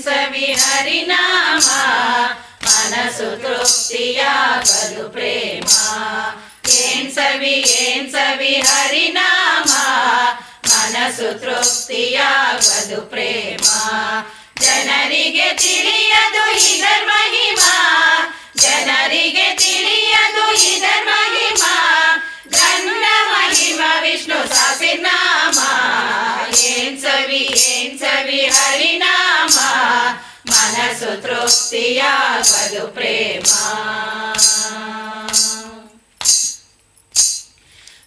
ಸವಿ ಹರಿನಾಮ ಮನಸ್ಸು ತೃಪ್ತಿಯಾಗದು ಪ್ರೇಮ. ಏನ್ ಸವಿ ಹರಿನಾಮ ಮನಸ್ಸು ತೃಪ್ತಿಯಾಗದು ಪ್ರೇಮ. ಜನರಿಗೆ ತಿಳಿಯದು ಇದರ ಮಹಿಮಾ, ಜನರಿಗೆ ತಿಳಿಯದು ಇದರ ಮಹಿಮಾ. ಗಂಡ ಮಹಿಮಾ ವಿಷ್ಣು ಸಹಸ್ರನಾಮ. ಏನ್ ಸವಿ ಹರಿನಾಮ ಮನಸ್ಸು ತೃಪ್ತಿಯಾಗದು ಪ್ರೇಮ.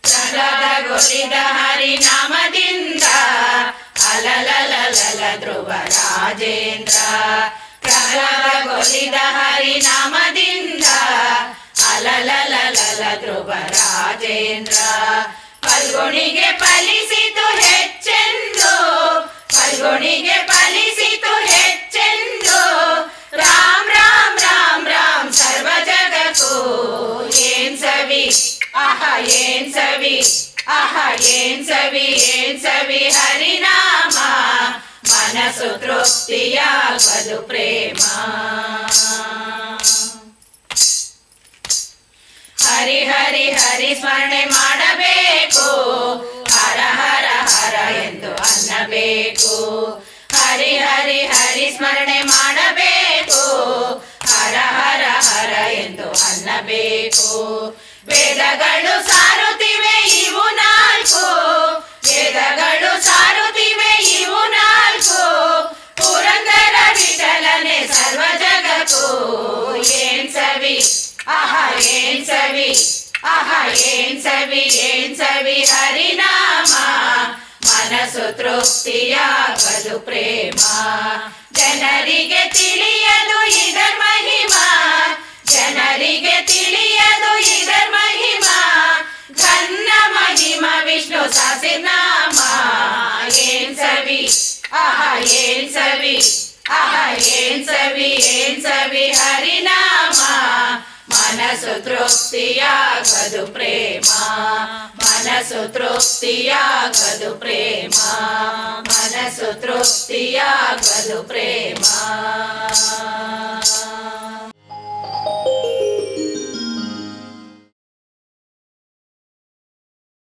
ಪ್ರಹ್ಲಾದಗೊಲಿದ ಹರಿನಾಮದಿಂದ ಅಲಲಲಲಲ ಧ್ರುವ ರಾಜೇಂದ್ರ. ಪ್ರಹ್ಲಾದಗೊಲಿದ ಹರಿನಾಮದಿಂದ ಅಲಲಲಲಲ ಧ್ರುವ ರಾಜೇಂದ್ರ. ಫಲ್ಗುಣಿಗೆ ಫಲಿಸಿತು ಹೆಚ್ಚೆಂದು, ಫಲ್ಗುಣಿಗೆ ಫಲಿಸಿತು ಹೆಚ್ಚೆಂದು. ರಾಮ್ ರಾಮ್ ರಾಮ್ ರಾಮ್ ಸರ್ವ ಜಗಕ್ಕೂ. ಏನ್ ಸವಿ ಏನ್ ಸವಿ ಹರಿನಾಮ ಮನಸ್ಸು ತೃಪ್ತಿಯಾಗದು ಪ್ರೇಮ. ಹರಿ ಹರಿ ಹರಿ ಸ್ಮರಣೆ ಮಾಡಬೇಕು, ಹರ ಹರ ಹರ ಎಂದು ಅನ್ನಬೇಕು. ಹರಿ ಹರಿ ಹರಿ ಸ್ಮರಣೆ ಮಾಡಬೇಕು, ಹರ ಹರ ಹರ ಎಂದು ಅನ್ನಬೇಕು. ವೇದಗಳು ಸಾರುತ್ತಿವೆ ಇವು ನಾಲ್ಕು, ವೇದಗಳು ಸಾರುತ್ತಿವೆ ಇವು ನಾಲ್ಕು. ಪುರಂದರ ವಿಠಲನೆ ಸರ್ವ ಜಗಕ್ಕೂ. ಏನ್ ಸವಿ ಏನ್ ಸವಿ ಹರಿನಾಮ ಮನಸ್ಸು ತೃಪ್ತಿಯಾಗದು ಪ್ರೇಮ. ಜನರಿಗೆ ತಿಳಿಯದು ಇದರ ಮಹಿಮಾ, ಜನರಿಗೆ ತಿಳಿಯದು ಇದರ ಮಹಿಮಾ. ಘನ್ನ ಮಹಿಮಾ ವಿಷ್ಣು ಸಹಸ್ರನಾಮ. ಏನ್ ಸವಿ ಹರಿನಾಮ ಮನಸ್ಸು ತೃಪ್ತಿಯಾಗದು ಪ್ರೇಮ. ಮನಸ್ಸು ತೃಪ್ತಿಯಾಗದು ಪ್ರೇಮ. ಮನಸ್ಸು ತೃಪ್ತಿಯಾಗದು ಪ್ರೇಮ.